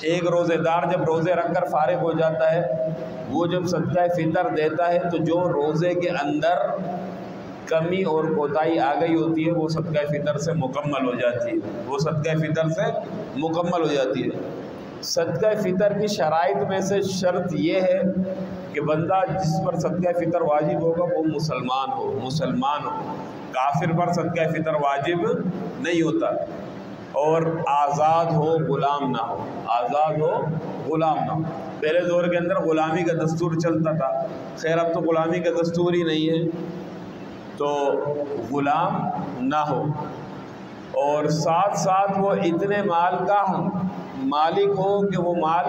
ایک روزے دار جب روزے رکھ کر فارغ ہو جاتا ہے، وہ جب صدقہ فطر دیتا ہے تو جو روزے کے اندر کمی اور کوتاہی آ گئی ہوتی ہے وہ صدقہ فطر سے مکمل ہو جاتی ہے، وہ صدقہ فطر سے مکمل ہو جاتی ہے۔ صدقہ فطر کی شرائط میں سے شرط یہ ہے کہ بندہ جس پر صدقہ فطر واجب ہوگا وہ مسلمان ہو، کافر پر صدقہ فطر واجب نہیں ہوتا، اور آزاد ہو، غلام نہ ہو، آزاد ہو، غلام نہ ہو۔ پہلے دور کے اندر غلامی کا دستور چلتا تھا، خیر اب تو غلامی کا دستور ہی نہیں ہے، تو غلام نہ ہو، اور ساتھ ساتھ وہ اتنے مال کا مالک ہو کہ وہ مال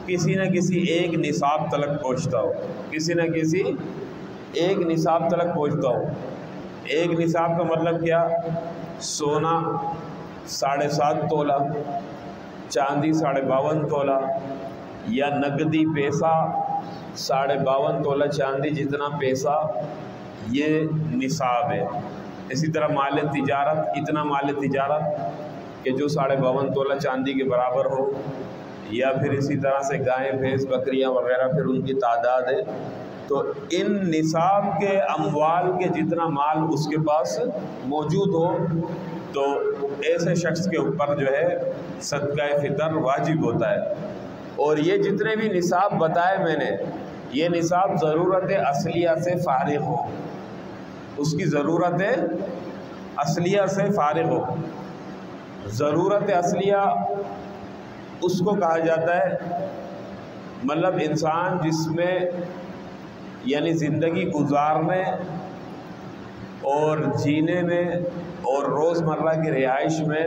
کسی نہ کسی ایک نصاب تلک پہنچتا ہو، کسی نہ کسی ایک نصاب تلک پہنچتا ہو۔ ایک نصاب کا مطلب کیا؟ سونا 7.5 تولہ، چاندی 52.5 تولہ، یا نقدی پیسہ 52.5 تولہ چاندی جتنا پیسہ، یہ نصاب ہے۔ اسی طرح مال تجارت، اتنا مال تجارت کہ جو 52.5 تولہ چاندی کے برابر ہو، یا پھر اسی طرح سے گائیں بھینس بکریاں وغیرہ پھر ان کی تعداد ہے۔ تو ان نصاب کے اموال کے جتنا مال اس کے پاس موجود ہو تو ایسے شخص کے اوپر جو ہے صدقہ فطر واجب ہوتا ہے۔ اور یہ جتنے بھی نصاب بتائے میں نے، یہ نصاب ضرورت اصلیہ سے فارغ ہو، اس کی ضرورت اصلیہ سے فارغ ہو۔ ضرورت اصلیہ اس کو کہا جاتا ہے، مطلب انسان جس میں یعنی زندگی گزارنے اور جینے میں اور روزمرہ کی رہائش میں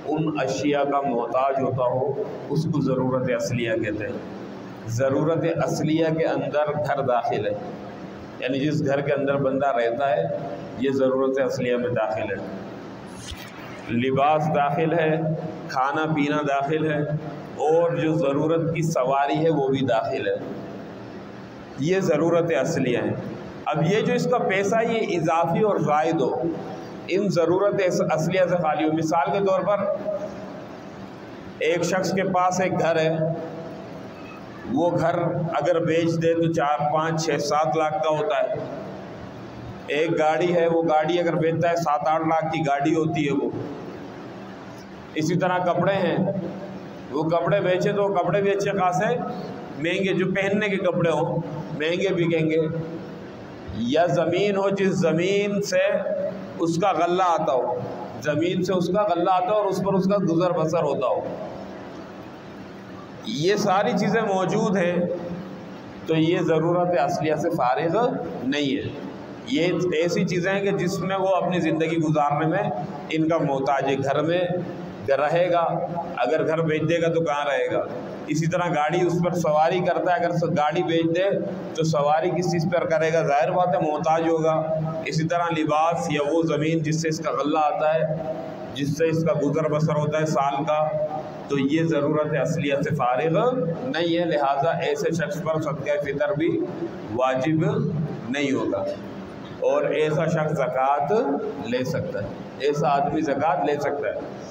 ان اشیاء کا محتاج ہوتا ہو، اس کو ضرورت اصلیہ کہتے ہیں۔ ضرورت اصلیہ کے اندر گھر داخل ہے، یعنی جس گھر کے اندر بندہ رہتا ہے یہ ضرورت اصلیہ میں داخل ہے۔ لباس داخل ہے، کھانا پینا داخل ہے، اور جو ضرورت کی سواری ہے وہ بھی داخل ہے، یہ ضرورت اصلیہ ہے۔ اب یہ جو اس کا پیسہ یہ اضافی اور زائد ہو، ان ضرورت اصلیہ سے خالی ہو۔ مثال کے طور پر ایک شخص کے پاس ایک گھر ہے، وہ گھر اگر بیچ دے تو 4 5 6 7 لاکھ کا ہوتا ہے۔ ایک گاڑی ہے، وہ گاڑی اگر بیچتا ہے 7 8 لاکھ کی گاڑی ہوتی ہے وہ۔ اسی طرح کپڑے ہیں، وہ کپڑے بیچے تو کپڑے بھی اچھے خاصے مہنگے، جو پہننے کے کپڑے ہوں مہنگے بکیں گے۔ یا زمین ہو، جس زمین سے اس کا غلہ آتا ہو، زمین سے اس کا غلہ آتا ہو اور اس پر اس کا گزر بسر ہوتا ہو، یہ ساری چیزیں موجود ہیں تو یہ ضرورت اصلیہ سے فارغ نہیں ہے۔ یہ ایسی چیزیں ہیں کہ جس میں وہ اپنی زندگی گزارنے میں ان کا محتاج ہے۔ گھر میں رہے گا، اگر گھر بیچ دے گا تو کہاں رہے گا۔ اسی طرح گاڑی اس پر سواری کرتا ہے، اگر گاڑی بیچ دے تو سواری کس چیز پر کرے گا؟ ظاہر بات ہے محتاج ہوگا۔ اسی طرح لباس یا وہ زمین جس سے اس کا غلہ آتا ہے، جس سے اس کا گزر بسر ہوتا ہے سال کا، تو یہ ضرورت اصلیہ سے فارغ نہیں ہے، لہٰذا ایسے شخص پر صدقہ فطر بھی واجب نہیں ہوگا۔ اور ایسا شخص زکوٰۃ لے سکتا ہے، ایسا آدمی زکوٰۃ لے سکتا ہے۔